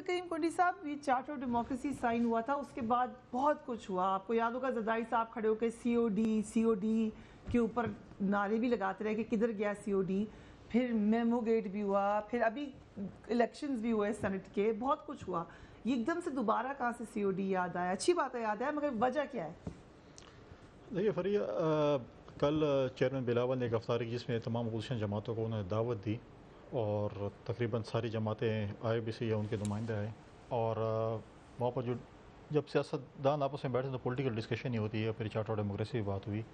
करीम कोटी साहब, ये चार्टर ऑफ डेमोक्रेसी साइन हुआ था, उसके बाद बहुत कुछ हुआ। आपको याद होगा ज़रदारी साहब खड़े होकर सीओडी के ऊपर नारे भी लगाते रहे कि किधर गया सीओडी। फिर मेमो गेट भी हुआ, फिर अभी इलेक्शंस भी हुए सेनेट के, बहुत कुछ हुआ। ये एकदम से दोबारा कहाँ से सीओडी याद आया? अच्छी बात है याद आया, मगर वजह क्या है? देखिए फरिया, कल चेयरमैन बिलावल ने एक अफ्तारी जिसमें तमाम अपोजिशन जमातों को उन्होंने दावत दी और तकरीबन सारी जमातें आए भी सी या उनके नुमाइंदे आए। और वहाँ पर जो जब सियासतदान आपस में बैठे तो पॉलिटिकल डिस्कशन ही होती है, फिर चार्टर ऑफ डेमोक्रेसी की बात हुई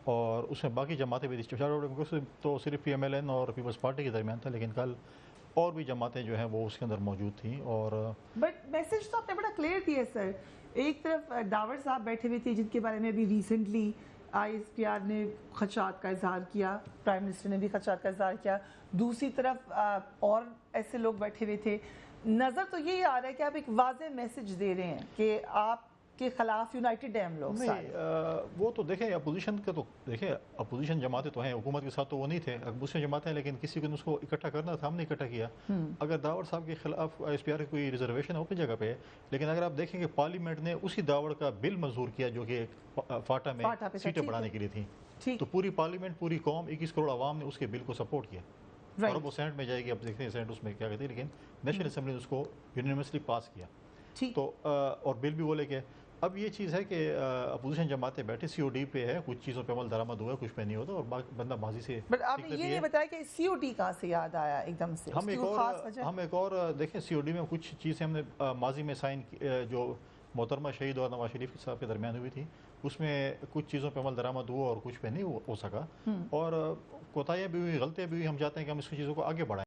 और उसमें बाकी जमातें भी थी। चार्टर ऑफ डेमोक्रेसी तो सिर्फ PMLN और पीपल्स पार्टी के दरमियान था, लेकिन कल और भी जमातें जो हैं वो उसके अंदर मौजूद थी। और बट मैसेज तो आपने बड़ा क्लियर दिया सर। एक तरफ दावर साहब बैठे हुए थे जिनके बारे में अभी रिसेंटली ISPR ने खदशात का इजहार किया, प्राइम मिनिस्टर ने भी खदशात का इजहार किया। दूसरी तरफ और ऐसे लोग बैठे हुए थे। नज़र तो यही आ रहा है कि आप एक वाज़ेह मैसेज दे रहे हैं कि आपके खिलाफ यूनाइटेड है हम लोग। नहीं, वो तो देखें अपोजिशन का, तो देखें अपोजिशन जमातें तो हैं, हुकूमत के साथ तो वो नहीं थे, अपोजिशन जमातें हैं, लेकिन किसी को उसको इकट्ठा करना था, हमने इकट्ठा किया। अगर दावड़ साहब के खिलाफ ISPR की कोई रिजर्वेशन है अपनी जगह पे है, लेकिन अगर आप देखें कि पार्लियामेंट ने उसी दावड़ का बिल मंजूर किया जो कि फाटा में सीटें बढ़ाने के लिए थी, तो पूरी पार्लियामेंट, पूरी कौम, 21 करोड़ आवाम ने उसके बिल को सपोर्ट किया। और अब वो सेनेट में जाएगी, अब देखते हैं सेनेट उसमें क्या कहती है, लेकिन नेशनल असेंबली ने उसको यूनिवर्सली पास किया। तो और बिल भी वो लेके अब ये चीज़ है कि अपोजिशन जमातें बैठे COD पे है, कुछ चीज़ों पे अमल दरामद हुआ है, कुछ पे नहीं होता, और बंदा माजी से। बट आपने ये नहीं बताया कि COD कहाँ से याद आया एकदम से? हम एक और देखें, COD में कुछ चीज़ें हमने माजी में साइन जो मोहतरमा शहीद और नवाज शरीफ साहब के दरमियान हुई थी, उसमें कुछ चीज़ों पे अमल दरामद हुआ और कुछ पे नहीं हो सका, और कोताहियाँ भी हुई, गलतियाँ भी हुई। हम चाहते हैं कि हम इस चीज़ों को आगे बढ़ाएं।